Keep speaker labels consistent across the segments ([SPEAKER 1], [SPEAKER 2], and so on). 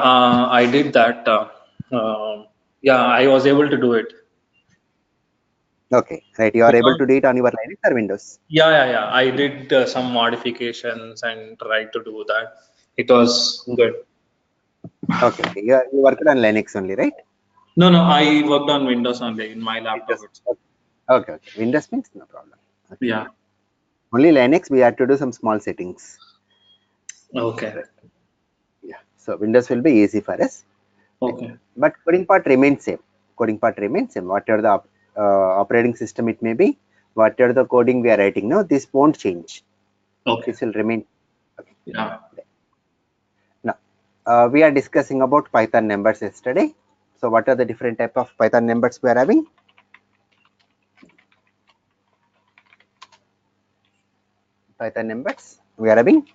[SPEAKER 1] I did that. Yeah, I was able to do it.
[SPEAKER 2] Okay, right. You are able to do it on your Linux or Windows?
[SPEAKER 1] Yeah. I did some modifications and tried to do that. It was good.
[SPEAKER 2] Okay. You worked on Linux only, right?
[SPEAKER 1] No, I worked on Windows only in my laptop
[SPEAKER 2] Windows.
[SPEAKER 1] itself.
[SPEAKER 2] Okay. Windows means no problem. Okay.
[SPEAKER 1] Yeah.
[SPEAKER 2] Only Linux we have to do some small settings.
[SPEAKER 1] Okay.
[SPEAKER 2] Yeah. So Windows will be easy for us.
[SPEAKER 1] Okay.
[SPEAKER 2] But coding part remains same. Coding part remains same. Whatever the operating system it may be, whatever the coding we are writing now, this won't change.
[SPEAKER 1] Okay.
[SPEAKER 2] This will remain. Okay.
[SPEAKER 1] Yeah.
[SPEAKER 2] Now we are discussing about Python numbers yesterday. So what are the different type of Python numbers we are having? Python numbers we are having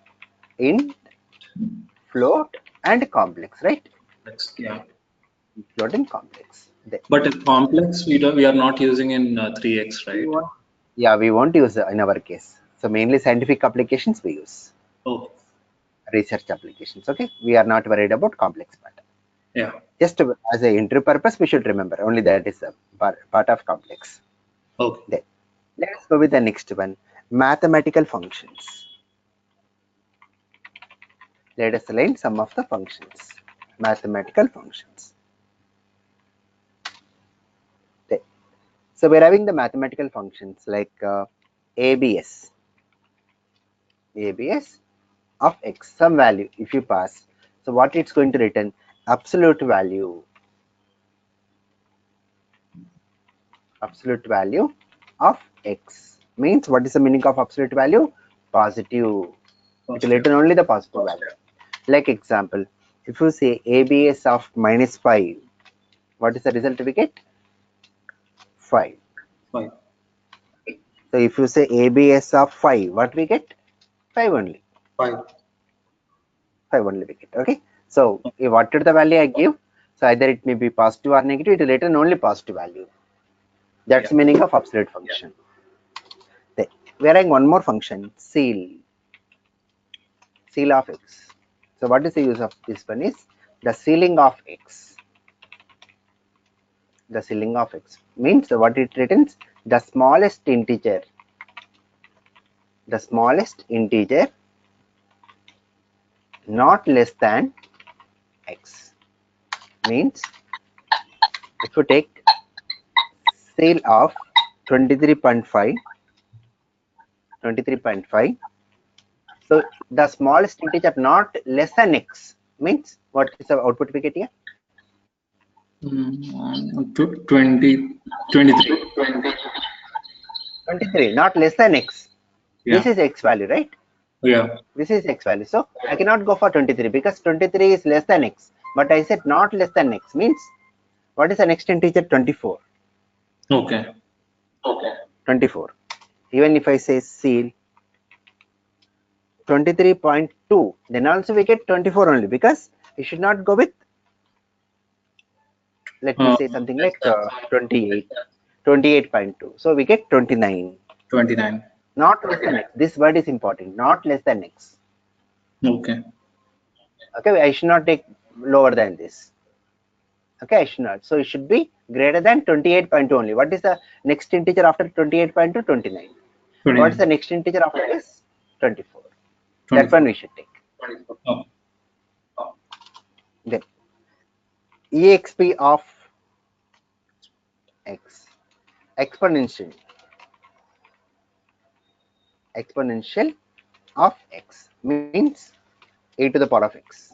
[SPEAKER 2] int, float, and complex, right?
[SPEAKER 1] Yeah.
[SPEAKER 2] Float and complex.
[SPEAKER 1] But in complex, we are not using in 3x,
[SPEAKER 2] We
[SPEAKER 1] right?
[SPEAKER 2] won't, yeah, we won't use in our case. So mainly scientific applications we use.
[SPEAKER 1] Oh,
[SPEAKER 2] Research applications. Okay, we are not worried about complex part.
[SPEAKER 1] yeah.
[SPEAKER 2] Just as a entry purpose, we should remember only that is a part of complex.
[SPEAKER 1] Okay.
[SPEAKER 2] Then let's go with the next one, mathematical functions. Let us learn some of the functions, mathematical functions. Then, so we're having the mathematical functions like ABS, ABS of x, some value if you pass. So what it's going to return? Absolute value of x means what is the meaning of absolute value? Positive. It will return only the positive value. Like example, if you say ABS of -5, what is the result we get? 5.
[SPEAKER 1] Fine.
[SPEAKER 2] So if you say ABS of 5, what we get? 5 only.
[SPEAKER 1] Fine.
[SPEAKER 2] 5 only we get. Okay. So if whatever the value I give, so either it may be positive or negative, it will return only positive value. That's the meaning of absolute function. Then we are having one more function, ceil of x. So what is the use of this one is the ceiling of x. The ceiling of x means what it returns, the smallest integer not less than x. Means if you take ceil of 23.5, so the smallest integer not less than x means what is the output we get here?
[SPEAKER 1] 23.
[SPEAKER 2] 23, not less than x.
[SPEAKER 1] Yeah.
[SPEAKER 2] This is x value, right?
[SPEAKER 1] Yeah.
[SPEAKER 2] This is x value. So I cannot go for 23 because 23 is less than x. But I said not less than x means what is the next integer? 24.
[SPEAKER 1] Okay.
[SPEAKER 2] 24. Even if I say ceil 23.2, then also we get 24 only because we should not go with, let me say something like 28.2. So we get 29.
[SPEAKER 1] 29.
[SPEAKER 2] Not less than x. This word is important. Not less than x.
[SPEAKER 1] Okay.
[SPEAKER 2] Okay, I should not take lower than this. Okay, I should not. So it should be greater than 28.2 only. What is the next integer after 28.2? 29.
[SPEAKER 1] 29.
[SPEAKER 2] What is the next integer after this? 24. That one we should take.
[SPEAKER 1] Oh.
[SPEAKER 2] Then exp of x, exponential of x means e to the power of x.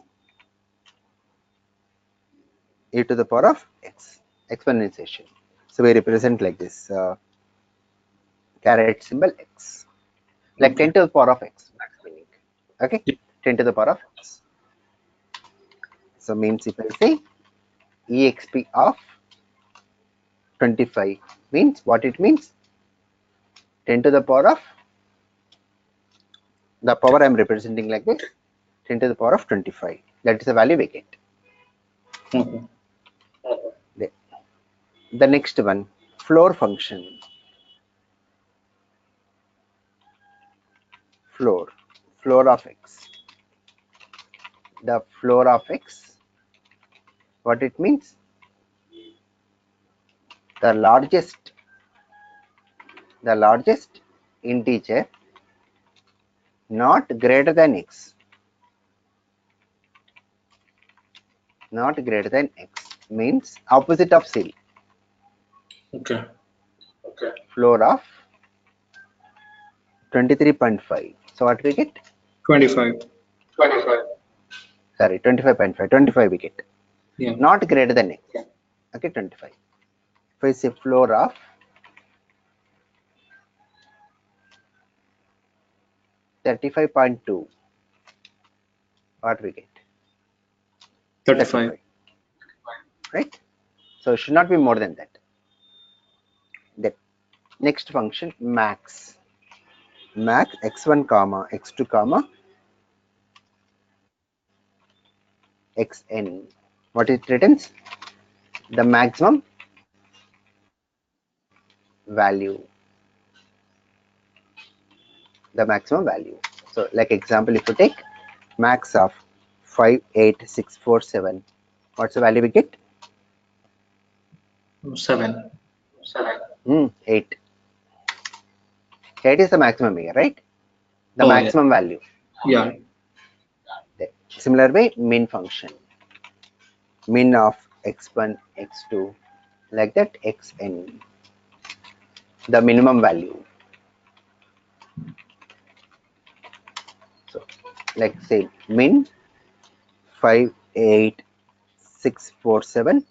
[SPEAKER 2] E to the power of x, exponentiation. So we represent like this, caret symbol x, like
[SPEAKER 1] Okay.
[SPEAKER 2] 10 to the power of x. That's meaning. Okay, 10 to the power of x. So means if I say exp of 25 means what it means? 10 to the power of, the power I am representing like this, 10 to the power of 25. That is the value we get.
[SPEAKER 1] Okay.
[SPEAKER 2] The next one, floor function. Floor of x. The floor of x What it means? The largest integer not greater than x, not greater than x means opposite of ceil.
[SPEAKER 1] Okay.
[SPEAKER 2] Floor of 23.5. So what we get?
[SPEAKER 1] 25.
[SPEAKER 2] Sorry, 25.5. 25 we get.
[SPEAKER 1] Yeah.
[SPEAKER 2] Not greater than x. Okay, 25. If I say floor of 35.2, what we get?
[SPEAKER 1] 35.
[SPEAKER 2] Right? So it should not be more than that. The next function, max. Max x1 comma x2 comma xn. What it returns? The maximum value. The maximum value. So like example, if you take max of 5, 8, 6, 4, 7, what's the value we get?
[SPEAKER 1] 7.
[SPEAKER 2] 8. 8 is the maximum here, right? The maximum value.
[SPEAKER 1] Yeah.
[SPEAKER 2] Similar way, min function. Min of x1, x2, like that, xn. The minimum value. So, like say min 5, 8, 6, 4, 7.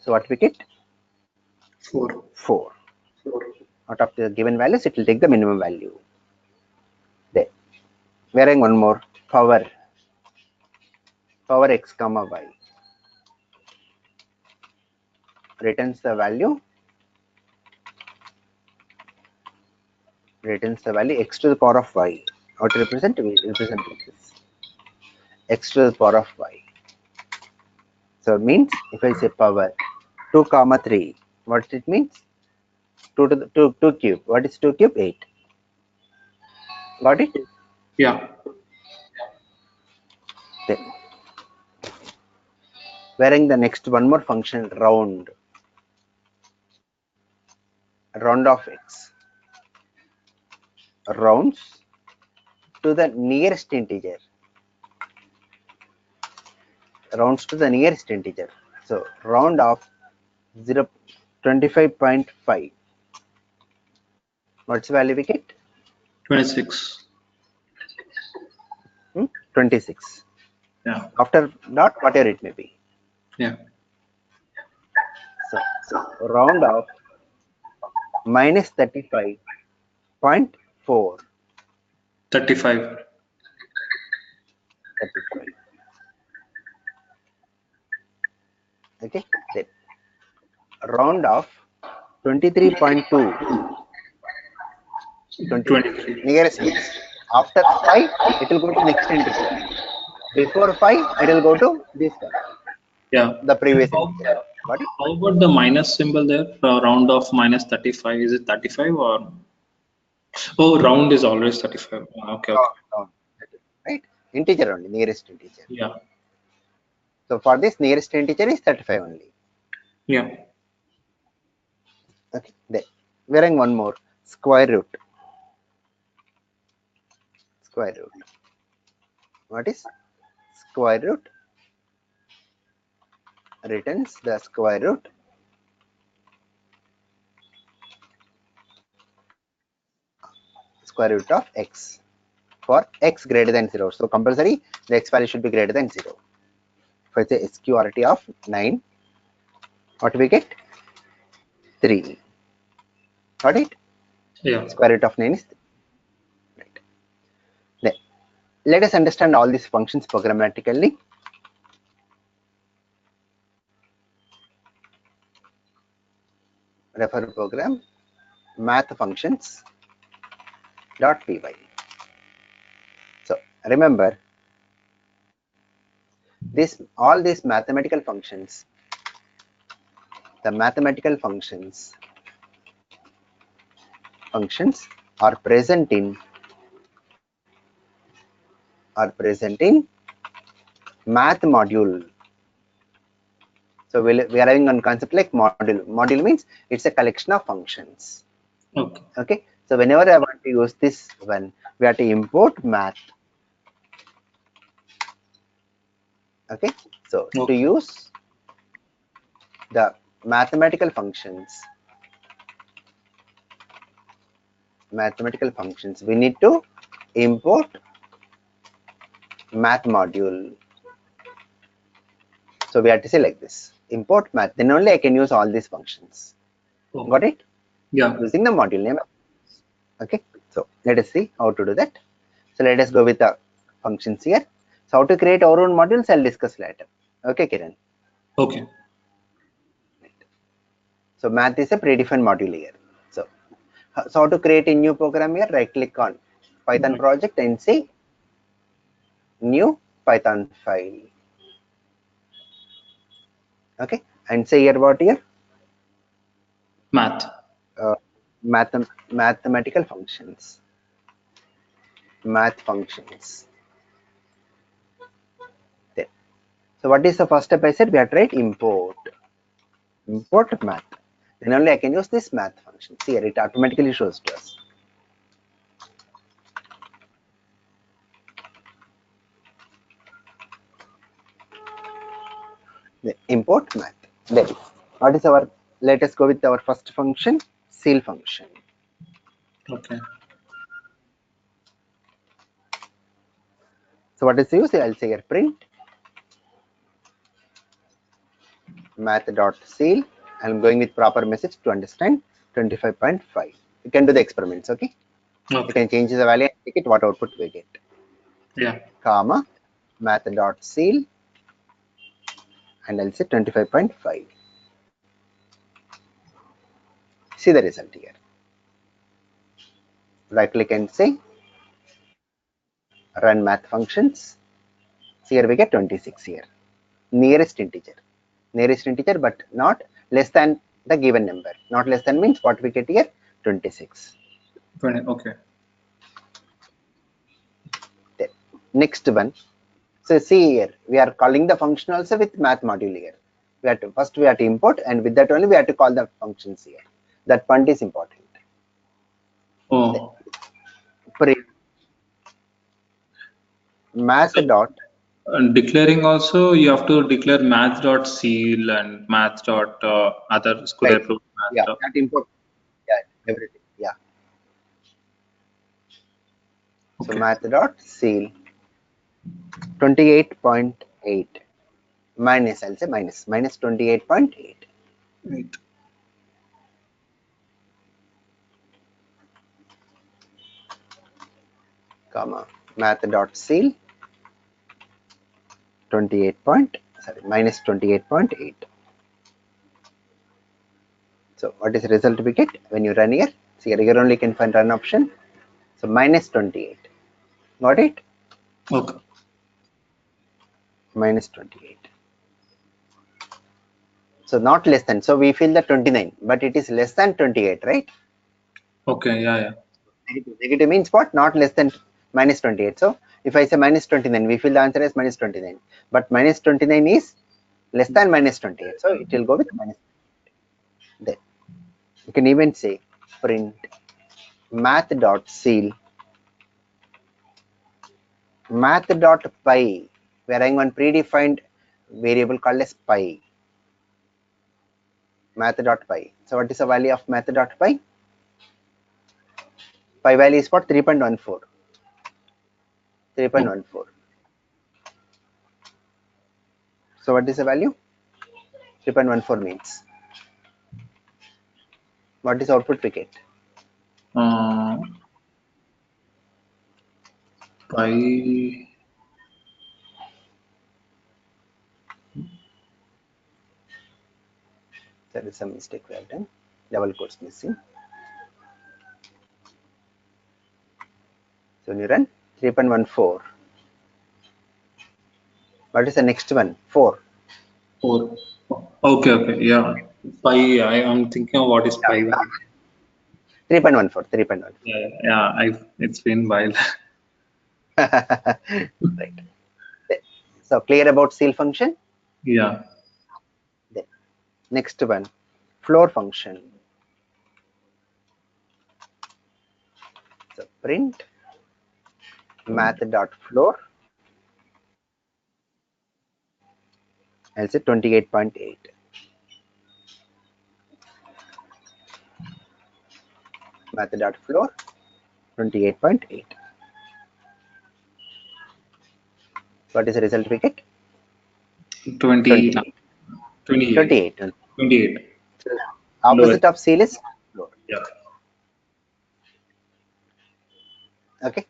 [SPEAKER 2] So what we get?
[SPEAKER 1] 4.
[SPEAKER 2] 4. Out of the given values, it will take the minimum value. There. We are having one more, power x comma y. Returns the value x to the power of y. How to represent? We represent like this. X to the power of y. So it means if I say power 2 comma 3, what it means? 2 to the 2 cube. What is 2 cube? 8. Got it?
[SPEAKER 1] Yeah.
[SPEAKER 2] Then wearing the next one more function, round of x. Rounds to the nearest integer. Rounds to the nearest integer. So round of 25.5. What's the value we get?
[SPEAKER 1] 26.
[SPEAKER 2] 26.
[SPEAKER 1] Yeah.
[SPEAKER 2] After dot, whatever it may be.
[SPEAKER 1] Yeah.
[SPEAKER 2] So round of minus 35.4.
[SPEAKER 1] 35.
[SPEAKER 2] 35. Okay. Then round of 23.2.
[SPEAKER 1] 23.
[SPEAKER 2] Nearest integer. After 5, it will go to next integer. Before 5, it will go to this one.
[SPEAKER 1] Yeah.
[SPEAKER 2] The previous integer. Got it?
[SPEAKER 1] How about the minus symbol there? Round of minus 35. Is it 35 or? Oh, round is always 35. Okay.
[SPEAKER 2] Round. Right? Integer only, nearest integer.
[SPEAKER 1] Yeah.
[SPEAKER 2] So for this, nearest integer is 35 only.
[SPEAKER 1] Yeah.
[SPEAKER 2] Okay. Then we are having one more, square root. Square root. What is square root? Returns the square root of x for x greater than 0. So compulsory, the x value should be greater than 0. If I say SQRT of 9, what do we get? 3. Got it?
[SPEAKER 1] Yeah.
[SPEAKER 2] Square root of 9 is 3. Right. Then let us understand all these functions programmatically. Refer program math functions .py. So remember, all these mathematical functions, the mathematical functions are present in math module. So we are having one concept like module. Module means it's a collection of functions.
[SPEAKER 1] Okay.
[SPEAKER 2] Okay. So whenever I want to use this one, we have to import math. Okay. So to use the mathematical functions, we need to import math module. So we have to say like this: import math. Then only I can use all these functions.
[SPEAKER 1] Okay.
[SPEAKER 2] Got it?
[SPEAKER 1] Yeah.
[SPEAKER 2] Using the module name. Okay. So let us see how to do that. So let us go with the functions here. So how to create our own modules, I'll discuss later. Okay, Kiran.
[SPEAKER 1] Okay.
[SPEAKER 2] So math is a predefined module here. So how to create a new program here? Right click on Python project and say new Python file. Okay, and say here what here?
[SPEAKER 1] Math.
[SPEAKER 2] Mathematical functions. Math functions. There. So what is the first step? I said we have to write import math. Then only I can use this math function. See here, it automatically shows to us. The import math. There. What is our? Let us go with our first function, seal function.
[SPEAKER 1] Okay.
[SPEAKER 2] So what is the use? I'll say here print math.seal. I'm going with proper message to understand 25.5. You can do the experiments, okay? You can change the value and take it what output we get.
[SPEAKER 1] Yeah.
[SPEAKER 2] Comma math.seal and I'll say 25.5. See the result here. Right click and say run math functions. So here we get 26 here. Nearest integer, but not less than the given number. Not less than means what we get here 26.
[SPEAKER 1] 20. Okay.
[SPEAKER 2] Then, next one. So see here, we are calling the function also with math module here. We have to first import, and with that only we have to call the functions here. That point is important.
[SPEAKER 1] Oh.
[SPEAKER 2] Math dot.
[SPEAKER 1] And declaring also, you have to declare math.seal and math dot other school
[SPEAKER 2] Right.
[SPEAKER 1] approved math.
[SPEAKER 2] Yeah, that import. Yeah, everything. Yeah. So
[SPEAKER 1] Okay.
[SPEAKER 2] math dot seal 28.8 minus, I'll say minus 28.8.
[SPEAKER 1] Right.
[SPEAKER 2] Comma math dot seal minus 28.8. So what is the result we get when you run here? See here only you can find run option. So minus 28. Got it?
[SPEAKER 1] Okay.
[SPEAKER 2] Minus 28. So not less than. So we feel the 29, but it is less than 28, right?
[SPEAKER 1] Okay. Yeah.
[SPEAKER 2] Negative means what? Not less than minus 28. So if I say minus 29, we feel the answer is minus 29. But minus 29 is less than minus 28. So it will go with minus 28. Then you can even say print math.seal math.py. We are having one predefined variable called as pi. Math.py. So what is the value of math.py? Pi value is what? 3.14. 3.14. So what is the value? 3.14 means. What is output we get?
[SPEAKER 1] Pi.
[SPEAKER 2] There is some mistake we have done. Double quotes missing. So when you run 3.14. What is the next one? 4.
[SPEAKER 1] 4. Okay. Yeah. Pi. I am thinking of what is pi.
[SPEAKER 2] 3.14. 3.14.
[SPEAKER 1] Yeah. It's been a while.
[SPEAKER 2] Right. So clear about seal function?
[SPEAKER 1] Yeah.
[SPEAKER 2] Next one, floor function. So print math.floor. I'll say 28.8. Math.floor 28.8. What is the result we get?
[SPEAKER 1] 20,
[SPEAKER 2] 28.
[SPEAKER 1] 28.
[SPEAKER 2] 28.
[SPEAKER 1] 28.
[SPEAKER 2] So opposite of seal is floor.
[SPEAKER 1] Yeah.
[SPEAKER 2] Okay.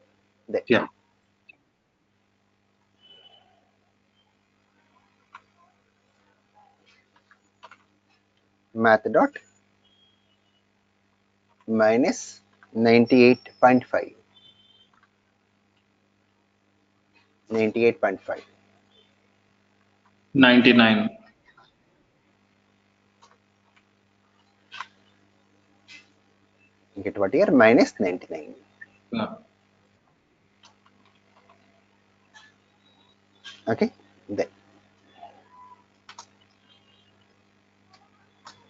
[SPEAKER 2] There.
[SPEAKER 1] Yeah.
[SPEAKER 2] Math dot minus 98.5. 98.5.
[SPEAKER 1] 99.
[SPEAKER 2] Get what here? Minus 99.
[SPEAKER 1] Yeah.
[SPEAKER 2] Okay.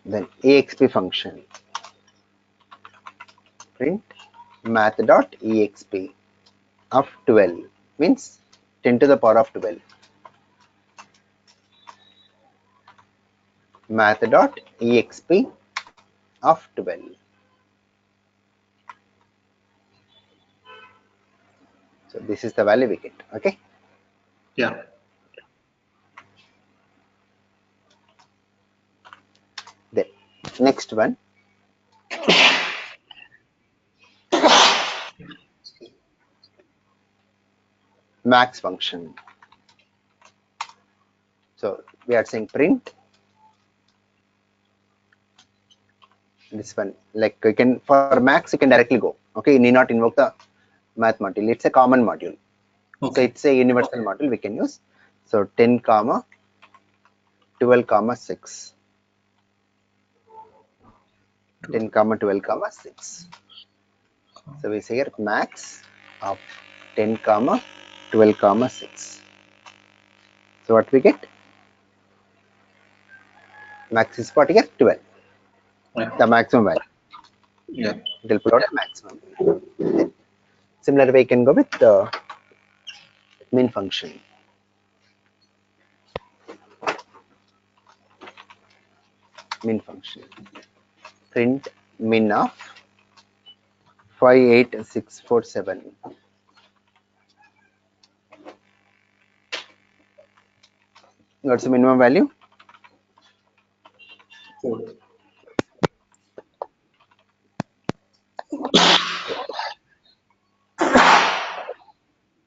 [SPEAKER 2] Then exp function. Print math dot exp of 12 means 10 to the power of 12. Math dot exp of 12. So this is the value we get. Okay.
[SPEAKER 1] Yeah.
[SPEAKER 2] Then next one, max function. So we are saying print this one, like you can, for max you can directly go. Okay, you need not invoke the math module. It's a common module.
[SPEAKER 1] Okay.
[SPEAKER 2] So it's a universal module we can use. So 10 comma 12 comma 6. 10 comma 12 comma 6. So we say here max of 10 comma 12 comma 6. So what we get? Max is what here? 12.
[SPEAKER 1] Yeah.
[SPEAKER 2] The maximum value.
[SPEAKER 1] Yeah.
[SPEAKER 2] It will put out a maximum. Similar way you can go with the min function. Min function. Print min of 58647. What's the minimum value?
[SPEAKER 1] 4.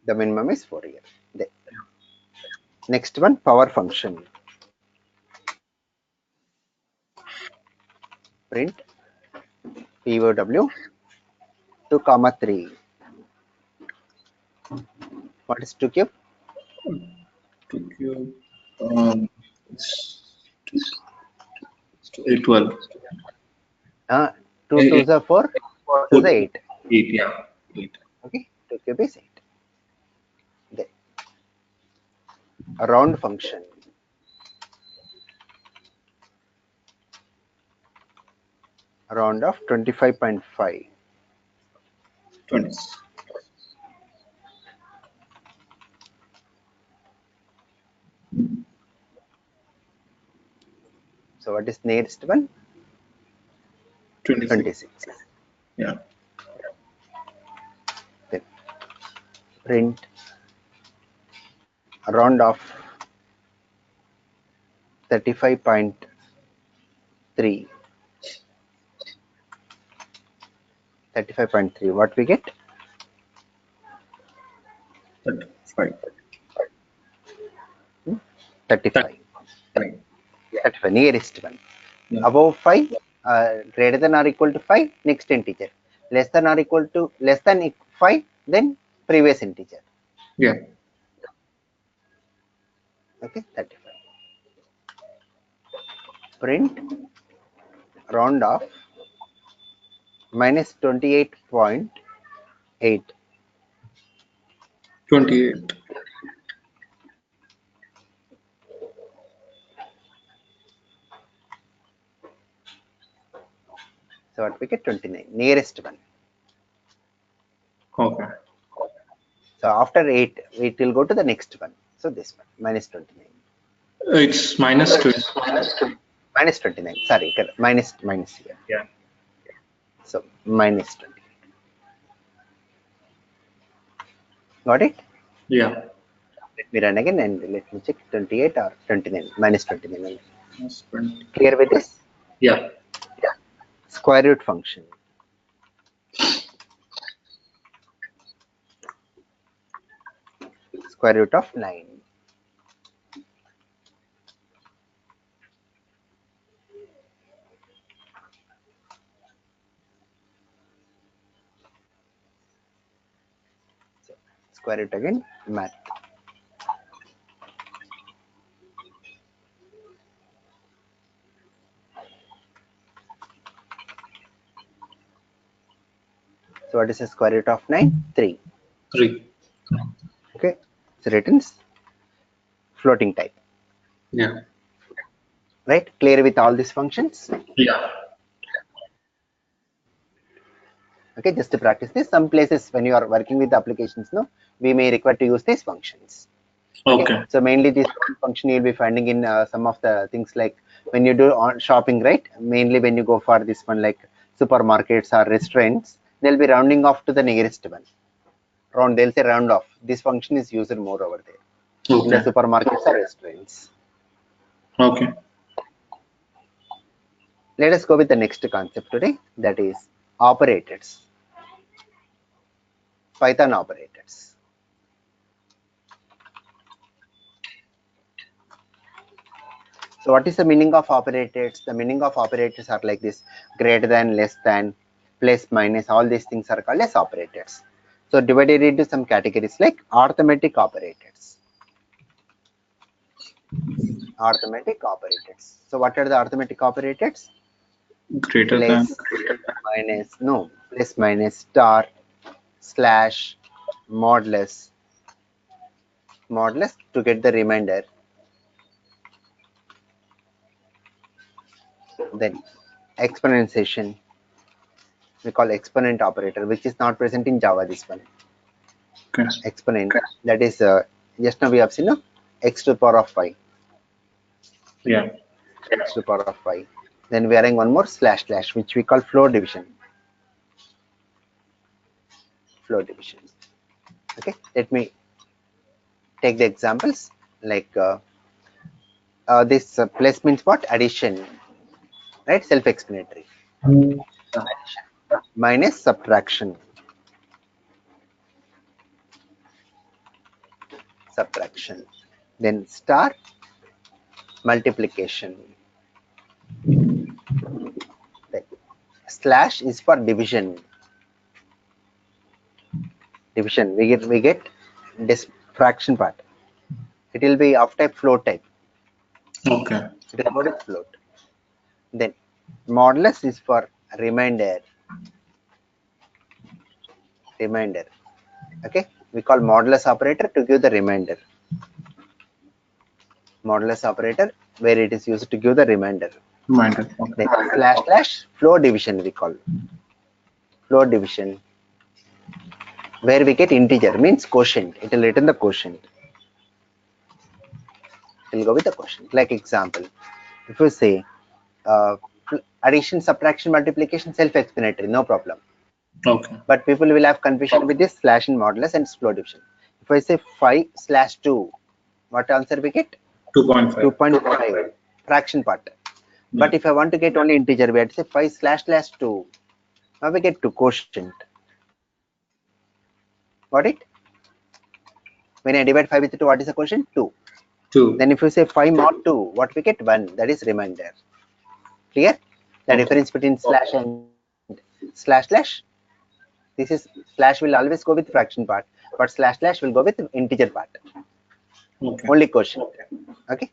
[SPEAKER 2] The minimum is 4 here. There. Next one, power function. Print POW 2 comma 3. What is 2 cube?
[SPEAKER 1] 2 cube. It's 812.
[SPEAKER 2] 2 2s are 4, 4 2s are 8.
[SPEAKER 1] 8. Yeah. 8.
[SPEAKER 2] Okay, 2 cube is 8. There. A round function. Round of 25.5.
[SPEAKER 1] 20.
[SPEAKER 2] So what is nearest one?
[SPEAKER 1] 26.
[SPEAKER 2] 26.
[SPEAKER 1] Yeah.
[SPEAKER 2] Then print a round of 35.3. 35.3. What we get?
[SPEAKER 1] 35.
[SPEAKER 2] 35. 35. Nearest one.
[SPEAKER 1] Yeah.
[SPEAKER 2] Above 5, greater than or equal to 5, next integer. Less than or equal to, less than 5, then previous integer.
[SPEAKER 1] Yeah.
[SPEAKER 2] Okay, 35. Print round of minus 28.8.
[SPEAKER 1] 28.
[SPEAKER 2] So what we get? 29, nearest one.
[SPEAKER 1] Okay.
[SPEAKER 2] So after 8, it will go to the next one. So this one, minus 29.
[SPEAKER 1] It's minus 2.
[SPEAKER 2] Minus 29. Sorry, correct. Minus here.
[SPEAKER 1] Yeah.
[SPEAKER 2] So minus 20. Got it?
[SPEAKER 1] Yeah.
[SPEAKER 2] Let me run again and let me check 28 or 29. Minus 29.
[SPEAKER 1] Minus 20.
[SPEAKER 2] Clear with this?
[SPEAKER 1] Yeah.
[SPEAKER 2] Square root function. Square root of 9. So square root again, math. So what is the square root of 9? 3.
[SPEAKER 1] 3.
[SPEAKER 2] Okay. So returns floating type.
[SPEAKER 1] Yeah.
[SPEAKER 2] Right? Clear with all these functions?
[SPEAKER 1] Yeah.
[SPEAKER 2] Okay, just to practice this, some places when you are working with the applications, no, we may require to use these functions.
[SPEAKER 1] Okay.
[SPEAKER 2] So mainly this function you'll be finding in some of the things like when you do on shopping, right? Mainly when you go for this one like supermarkets or restaurants, they'll be rounding off to the nearest one. They'll say round off. This function is used more over there in the
[SPEAKER 1] Okay.
[SPEAKER 2] supermarkets or restaurants.
[SPEAKER 1] Okay.
[SPEAKER 2] Let us go with the next concept today, that is operators. Python operators. So what is the meaning of operators? The meaning of operators are like this: greater than, less than, plus, minus, all these things are called as operators. So divided into some categories like arithmetic operators. Arithmetic operators. So what are the arithmetic operators?
[SPEAKER 1] Greater than.
[SPEAKER 2] Plus, minus, no, plus, minus, star, slash, modulus to get the remainder. Then exponentiation, we call exponent operator, which is not present in Java. This one,
[SPEAKER 1] Okay.
[SPEAKER 2] exponent, that is just now we have seen x to the power of 5.
[SPEAKER 1] Yeah.
[SPEAKER 2] X to the power of 5. Then we are having one more slash, which we call floor division. Floor division. Okay, let me take the examples like this plus means what? Addition, right? Self-explanatory. Addition minus subtraction. Then star, multiplication. Then slash is for division. We get this fraction part. It will be of type float type.
[SPEAKER 1] Okay.
[SPEAKER 2] It is called as float. Then modulus is for remainder. Okay, we call modulus operator to give the remainder. Modulus operator where it is used to give the remainder.
[SPEAKER 1] Reminder. Okay.
[SPEAKER 2] Then slash floor division, we call floor division, where we get integer, means quotient. It will return the quotient. It will go with the quotient. Like example, if you say addition, subtraction, multiplication, self-explanatory, no problem.
[SPEAKER 1] Okay.
[SPEAKER 2] But people will have confusion with this slash and modulus and floor division. If I say 5/2, what answer we get?
[SPEAKER 1] 2.5.
[SPEAKER 2] 2.5, fraction part. But
[SPEAKER 1] Yeah.
[SPEAKER 2] if I want to get only integer, we have to say 5/2. Now we get 2 quotient. Got it? When I divide 5 with 2, what is the quotient? 2.
[SPEAKER 1] 2.
[SPEAKER 2] Then if you say 5 mod 2, what we get? 1. That is remainder. Clear? The difference between slash and slash. This is slash will always go with fraction part, but slash will go with integer part.
[SPEAKER 1] Okay.
[SPEAKER 2] Only quotient. Okay.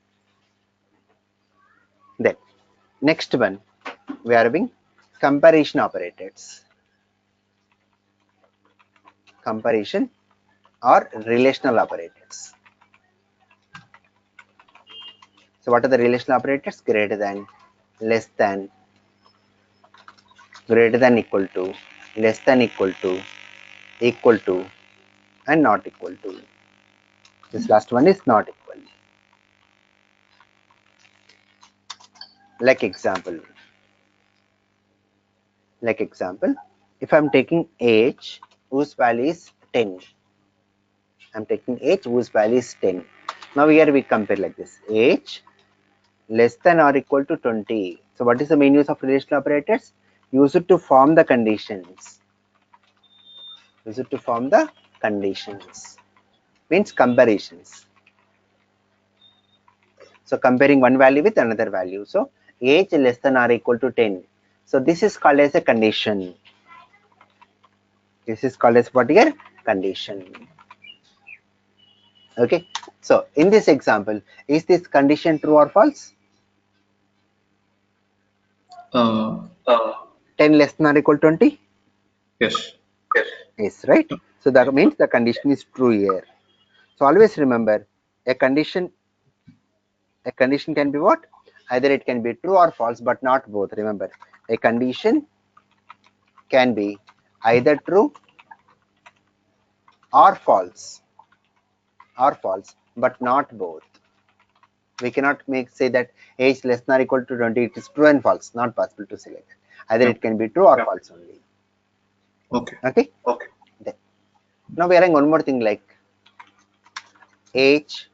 [SPEAKER 2] Then next one, we are having comparison operators. Comparison or relational operators. So what are the relational operators? Greater than, less than, greater than equal to, less than equal to, and not equal to. This last one is not equal. Like example, if I'm taking age whose value is 10, I'm taking age whose value is 10. Now here we compare like this, age less than or equal to 20. So what is the main use of relational operators? Use it to form the conditions. Use it to form the conditions. Means comparisons. So comparing one value with another value. So age less than or equal to 10. So this is called as a condition. This is called as what here? Condition. Okay. So in this example, is this condition true or false? 10 less than or equal to 20?
[SPEAKER 1] Yes.
[SPEAKER 2] Yes, right? So that means the condition is true here. So always remember, a condition can be what? Either it can be true or false, but not both. Remember, a condition can be either true or false, but not both. We cannot say that age less than or equal to 20, it is true and false. Not possible to select. Either it can be true or false only.
[SPEAKER 1] Okay.
[SPEAKER 2] Okay. Then, now we are having one more thing, like age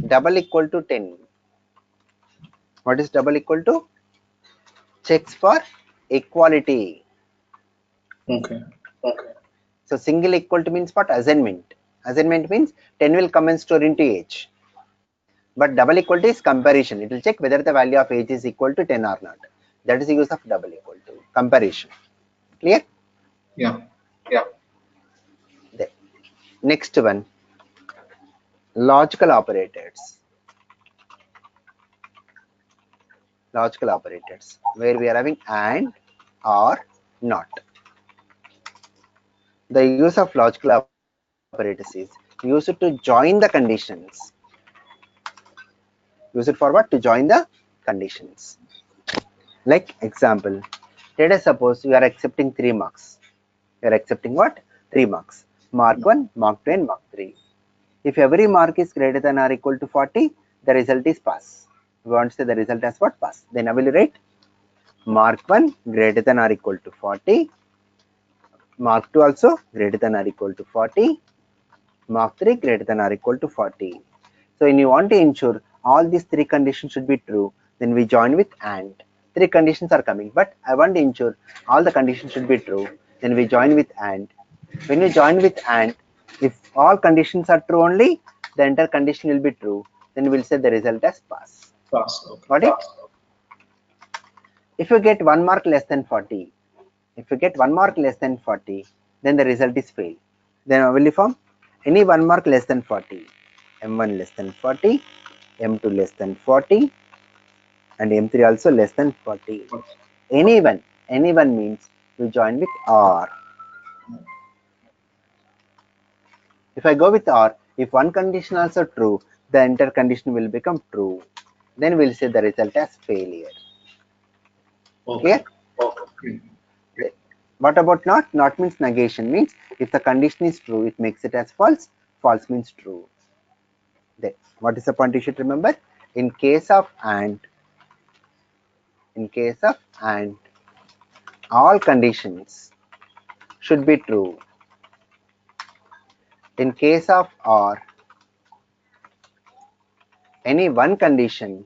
[SPEAKER 2] double equal to 10. What is double equal to? Checks for equality.
[SPEAKER 1] Okay.
[SPEAKER 2] So single equal to means what? Assignment. Assignment means 10 will come and store into age. But double equal to is comparison. It will check whether the value of age is equal to 10 or not. That is the use of double equal to. Comparison. Clear?
[SPEAKER 1] Yeah.
[SPEAKER 2] Then, next one. Logical operators. Logical operators. Where we are having and, or, not. The use of logical operators is use it to join the conditions. Use it for what? To join the conditions. Like example, let us suppose you are accepting 3 marks. You are accepting what? 3 marks. Mark 1, Mark 2 and Mark 3. If every mark is greater than or equal to 40, the result is pass. We want to say the result as what? Pass. Then I will write Mark 1 greater than or equal to 40. Mark 2 also greater than or equal to 40. Mark 3 greater than or equal to 40. So when you want to ensure all these 3 conditions should be true, then we join with and. 3 conditions are coming, but I want to ensure all the conditions should be true, then we join with and. When you join with and, if all conditions are true only, the entire condition will be true, then we'll say the result as pass.
[SPEAKER 1] Pass. Okay.
[SPEAKER 2] Got it? If you get 1 mark less than 40, then the result is fail. Then I will form any 1 mark less than 40, M1 less than 40, M2 less than 40, and M3 also less than 40. Anyone means we join with or. If I go with or, if one condition also true, the entire condition will become true. Then we'll say the result as failure.
[SPEAKER 1] Okay.
[SPEAKER 2] Clear? What about not? Not means negation. Means if the condition is true, it makes it as false. False means true. Then what is the point you should remember? In case of and, all conditions should be true. In case of or, any one condition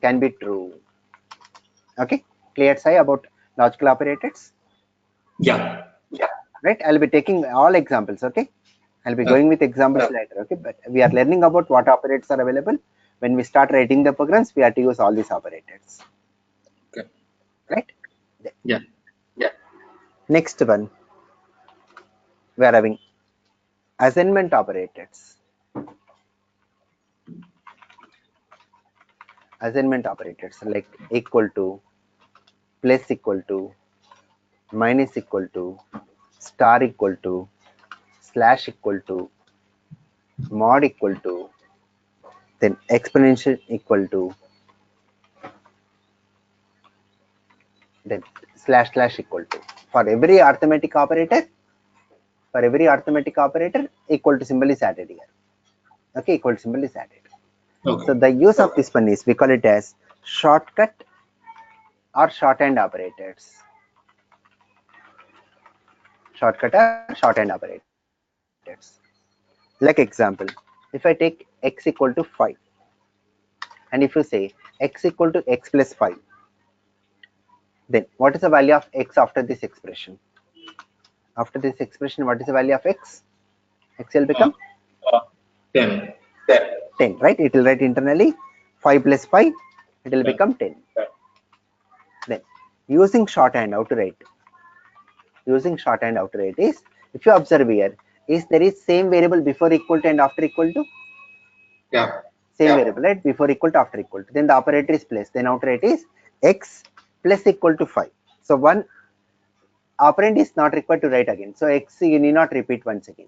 [SPEAKER 2] can be true. Okay, clear, Sai, about logical operators?
[SPEAKER 1] Yeah.
[SPEAKER 2] Right, I'll be taking all examples. Okay, I'll be going with examples later. Okay, but we are learning about what operators are available. When we start writing the programs, we have to use all these operators.
[SPEAKER 1] Okay.
[SPEAKER 2] Right?
[SPEAKER 1] Yeah.
[SPEAKER 2] Next one, we are having assignment operators. Assignment operators like equal to, plus equal to, minus equal to, star equal to, slash equal to, mod equal to, then exponential equal to, then slash slash equal to, for every arithmetic operator, equal to symbol is added here. Okay, equal to symbol is added.
[SPEAKER 1] Okay.
[SPEAKER 2] So the use of this one is, we call it as shortcut or shorthand operators. Shortcut or shorthand operators. Like example, if I take x equal to 5, and if you say x equal to x plus 5, then what is the value of x after this expression? After this expression, what is the value of x? X will become
[SPEAKER 1] 10.
[SPEAKER 2] 10, right? It will write internally 5 plus 5, it will become 10. Then using shorthand, how to write? Using shorthand, how to write is, if you observe here, is there is same variable before equal to and after equal to?
[SPEAKER 1] Yeah.
[SPEAKER 2] Same variable, right? Before equal to, after equal to. Then the operator is placed. Then how to write is x plus equal to 5. So one operand is not required to write again. So x you need not repeat once again.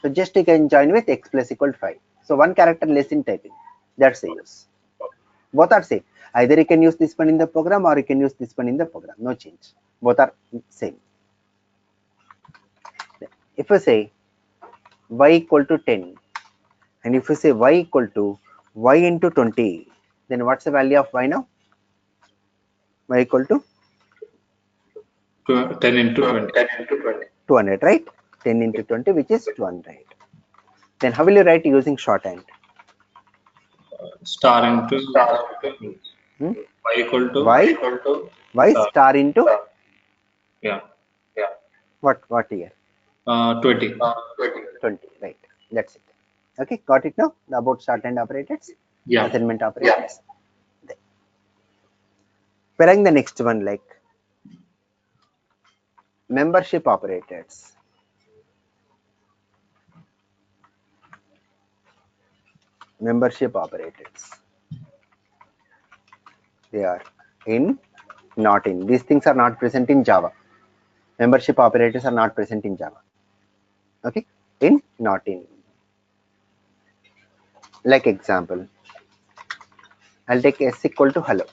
[SPEAKER 2] So just you can join with x plus equal to 5. So one character less in typing. That's the use. Both are same. Either you can use this one in the program or you can use this one in the program. No change. Both are same. If you say y equal to 10, and if you say y equal to y into 20, then what's the value of y now? Y equal to
[SPEAKER 1] 10 into 20.
[SPEAKER 2] 200, right? 10 into 20, which is 200. Then how will you write using shorthand?
[SPEAKER 1] Star into
[SPEAKER 2] Hmm?
[SPEAKER 1] y equal to
[SPEAKER 2] y star into
[SPEAKER 1] yeah
[SPEAKER 2] what here?
[SPEAKER 1] 20.
[SPEAKER 2] 20, right? That's it. Okay, got it now? About shorthand operators,
[SPEAKER 1] Yeah.
[SPEAKER 2] assignment operators. Then wherein the next one, like membership operators. Membership operators. They are in, not in. These things are not present in Java. Membership operators are not present in Java. Okay, in, not in. Like example, I'll take s equal to hello.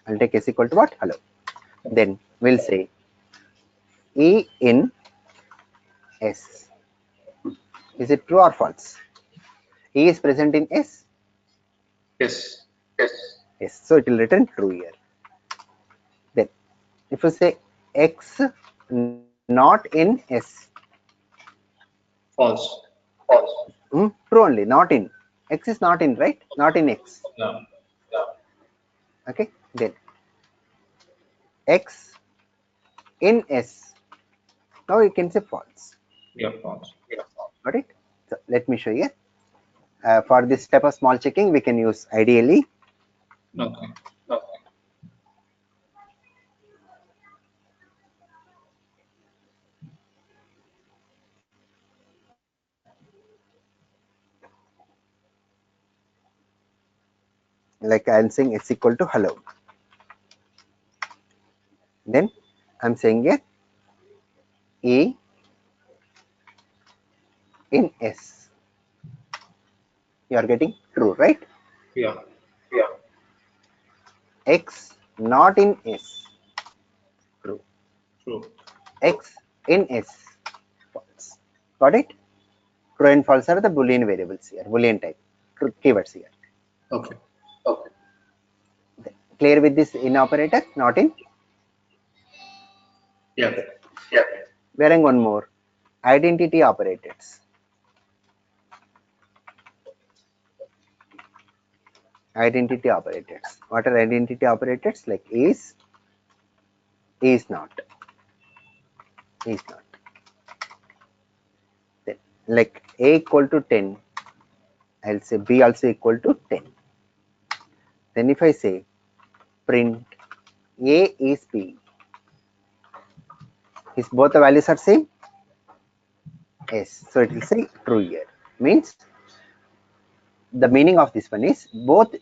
[SPEAKER 2] I'll take s equal to what? Hello. Then we'll say e in s. Is it true or false? E is present in s.
[SPEAKER 1] Yes.
[SPEAKER 2] Yes. So it will return true here. Then if you say x not in s.
[SPEAKER 1] False.
[SPEAKER 2] True only, not in. X is not in, right? Not in x.
[SPEAKER 1] Yeah.
[SPEAKER 2] Okay. Then x in s. Now you can say false.
[SPEAKER 1] Yeah. False.
[SPEAKER 2] Got it? So let me show you. For this type of small checking, we can use ideally.
[SPEAKER 1] Okay.
[SPEAKER 2] Like I'm saying s equal to hello. Then I'm saying a e in s. You are getting true, right?
[SPEAKER 1] Yeah.
[SPEAKER 2] X not in s. True.
[SPEAKER 1] True.
[SPEAKER 2] X in s. False. Got it? True and false are the Boolean variables here, Boolean type keywords here.
[SPEAKER 1] Okay.
[SPEAKER 2] Clear with this in operator, not in?
[SPEAKER 1] Yeah.
[SPEAKER 2] Wearing one more, identity operators. Identity operators. What are identity operators? Like is not. Then, like a equal to 10, I'll say b also equal to 10. Then if I say print a is b, is both the values are same? Yes. So it will say true here. Means the meaning of this one is both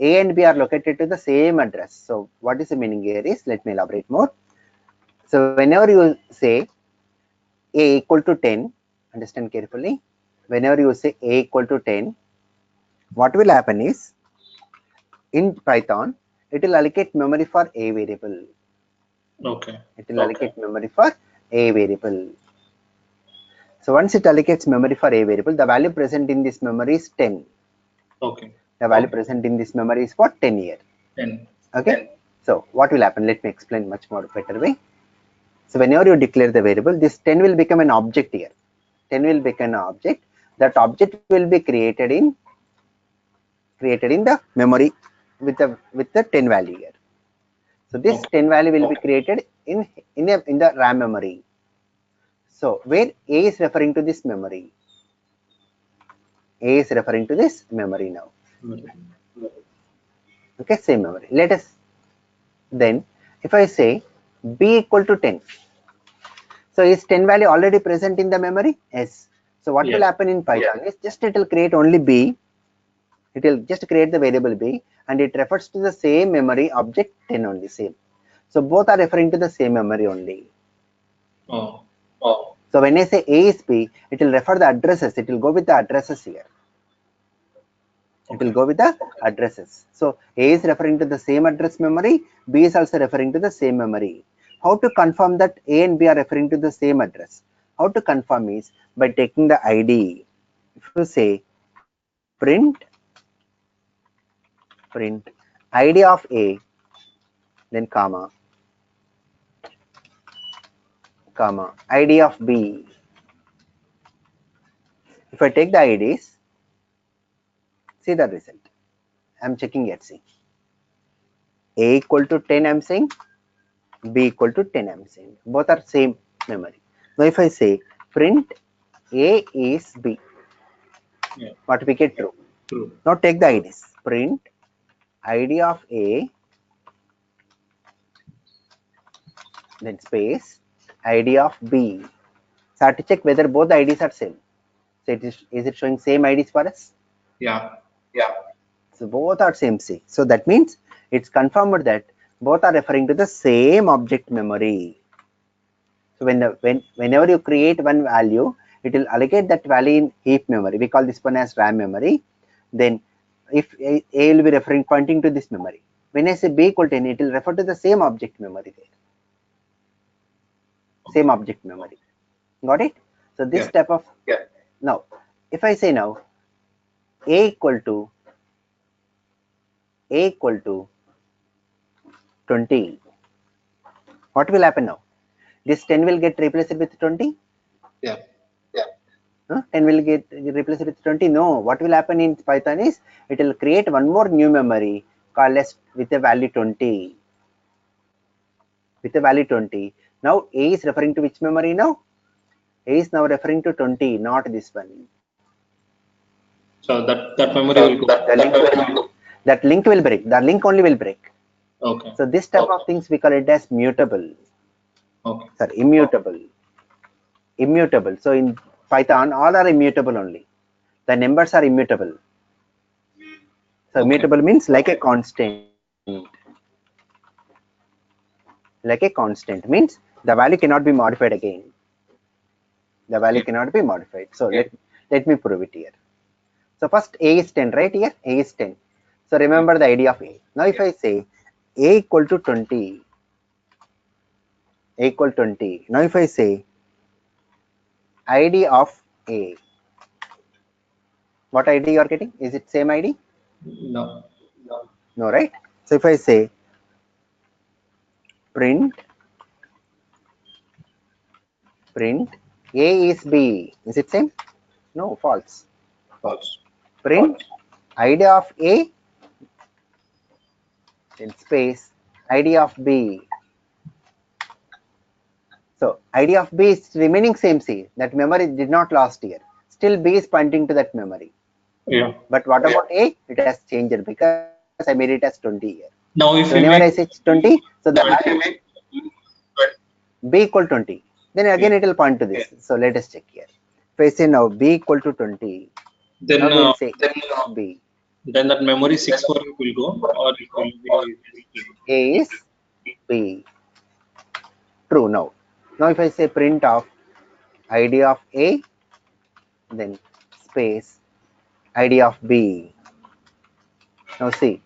[SPEAKER 2] a and b are located to the same address. So what is the meaning here is, let me elaborate more. So whenever you say a equal to 10, understand carefully, whenever you say a equal to 10, what will happen is, in Python, it will allocate memory for a variable.
[SPEAKER 1] Okay.
[SPEAKER 2] It will allocate memory for a variable. So once it allocates memory for a variable, the value present in this memory is 10.
[SPEAKER 1] Okay.
[SPEAKER 2] The value present in this memory is for 10 here.
[SPEAKER 1] 10.
[SPEAKER 2] Okay. So what will happen? Let me explain much more better way. So whenever you declare the variable, this 10 will become an object here. 10 will become an object. That object will be created in the memory with the 10 value here. So this 10 value will be created in the RAM memory. So where A is referring to this memory. A is referring to this memory now. Okay, same memory. Let us then, if I say B equal to 10. So is 10 value already present in the memory? Yes. So what will happen in Python is just it will create only B. It will just create the variable B and it refers to the same memory object 10 only, same. So both are referring to the same memory only. So when I say A is B, it will refer the addresses. It will go with the addresses here. It will go with the addresses. So A is referring to the same address memory. B is also referring to the same memory. How to confirm that A and B are referring to the same address? How to confirm is by taking the ID. If you say print ID of A, then comma ID of B. If I take the IDs, see the result. I'm checking it. See, A equal to 10 I'm saying, B equal to 10 I'm saying. Both are same memory. Now if I say print A is B, what we get true. Now take the IDs. Print ID of A, then space ID of B. So I have to check whether both the IDs are same. So is it showing same IDs for us?
[SPEAKER 1] Yeah.
[SPEAKER 2] So both are same C. So that means it's confirmed that both are referring to the same object memory. So whenever you create one value, it will allocate that value in heap memory. We call this one as RAM memory. Then if A will be pointing to this memory. When I say B equal to 10, it will refer to the same object memory there. Same object memory. Got it? So this type of now, if I say now A equal to 20, what will happen now? This 10 will get replaced with 20? 10 will get replaced with 20? No. What will happen in Python is it will create one more new memory called as with a value 20. With a value 20. Now A is referring to which memory now? A is now referring to 20, not this one.
[SPEAKER 1] So that memory will go.
[SPEAKER 2] That link will break. The link only will break.
[SPEAKER 1] Okay.
[SPEAKER 2] So this type of things we call it as mutable.
[SPEAKER 1] Okay.
[SPEAKER 2] Sorry, immutable. Immutable. So in Python, all are immutable only. The numbers are immutable. So immutable means like a constant. Like a constant means the value cannot be modified again. The value cannot be modified. So let me prove it here. So first A is 10, right here? A is 10. So remember the idea of A. Now if I say A equal to 20, A equal 20. Now if I say ID of A, what ID you are getting? Is it same ID?
[SPEAKER 1] No.
[SPEAKER 2] No, right? So if I say print A is B, is it same? No, false. Print ID of A, then space ID of B. So ID of B is remaining same C. That memory did not lost here. Still B is pointing to that memory.
[SPEAKER 1] Yeah.
[SPEAKER 2] But what about A? It has changed because I made it as 20 here.
[SPEAKER 1] Now if
[SPEAKER 2] So whenever I say 20, so the value B equal 20. Then again it will point to this. So let us check here. If I say now B equal to 20,
[SPEAKER 1] then
[SPEAKER 2] now we'll say B.
[SPEAKER 1] Then that memory 64 will go, or it will be
[SPEAKER 2] A is B. True. Now if I say print of ID of A, then space ID of B. Now see,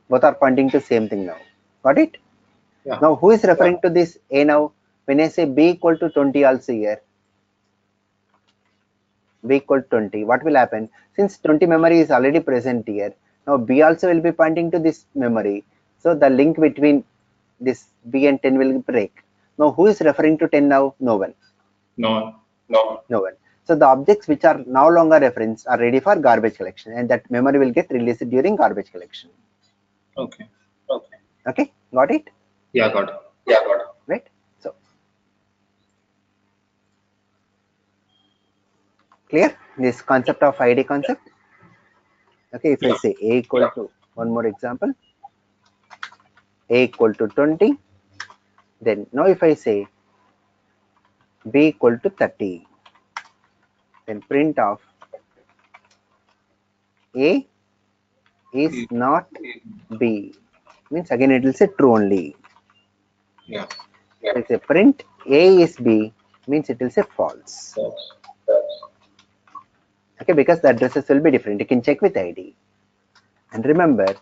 [SPEAKER 2] Both are pointing to same thing now. Got it?
[SPEAKER 1] Yeah.
[SPEAKER 2] Now who is referring to this A now? When I say B equal to 20 also here, B equal to 20, what will happen? Since 20 memory is already present here, now B also will be pointing to this memory. So the link between this B and 10 will break. Now who is referring to 10 now? No one.
[SPEAKER 1] No.
[SPEAKER 2] No one. So the objects which are no longer referenced are ready for garbage collection, and that memory will get released during garbage collection.
[SPEAKER 1] Okay.
[SPEAKER 2] Okay, got it?
[SPEAKER 1] Yeah, got it.
[SPEAKER 2] Right? So clear this concept of ID concept? Okay, if I
[SPEAKER 1] Yeah.
[SPEAKER 2] say A equal to, one more example, A equal to 20, then now if I say B equal to 30, then print of A is not B, means again it will say true only.
[SPEAKER 1] Yeah.
[SPEAKER 2] If I say print A is B, means it will say false. Okay, because the addresses will be different. You can check with ID. And remember,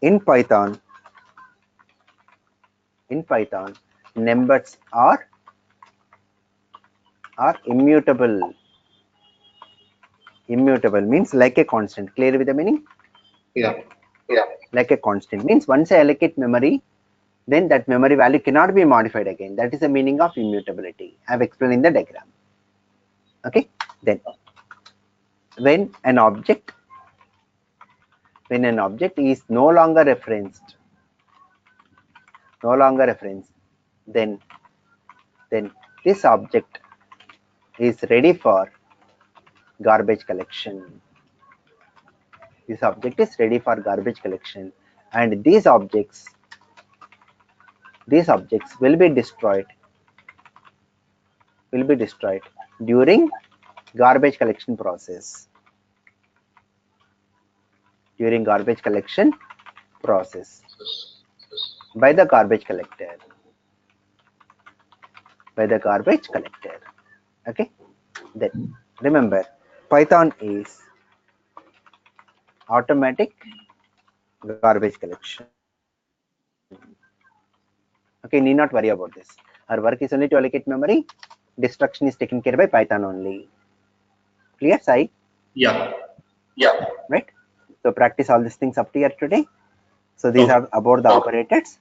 [SPEAKER 2] in Python, numbers are immutable. Immutable means like a constant. Clear with the meaning?
[SPEAKER 1] Yeah.
[SPEAKER 2] Like a constant means once I allocate memory, then that memory value cannot be modified again. That is the meaning of immutability. I have explained in the diagram. Okay, then when an object is no longer referenced, then this object is ready for garbage collection. This object is ready for garbage collection, and these objects will be destroyed during garbage collection process. By the garbage collector. Okay, then remember, Python is automatic garbage collection. Okay, need not worry about this. Our work is only to allocate memory. Destruction is taken care by Python only. Clear, Sai?
[SPEAKER 1] Yeah.
[SPEAKER 2] Right? So practice all these things up to here today. So these are about the operators.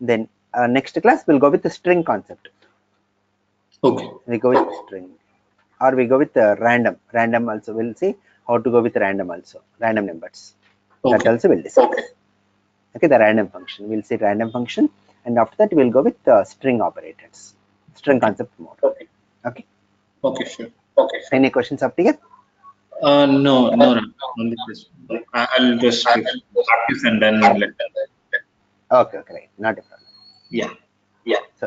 [SPEAKER 2] Then next class we'll go with the string concept.
[SPEAKER 1] Okay.
[SPEAKER 2] We go with string, or we go with random. Random also. We'll see how to go with random also. Random numbers. That
[SPEAKER 1] Okay.
[SPEAKER 2] also will discuss. Okay, the random function. We'll see random function, and after that we'll go with string operators. String concept more. Okay.
[SPEAKER 1] Okay, sure.
[SPEAKER 2] Any questions up to here?
[SPEAKER 1] No, only this. I'll just practice and then let.
[SPEAKER 2] Okay, right. Not a problem.
[SPEAKER 1] Yeah.
[SPEAKER 2] So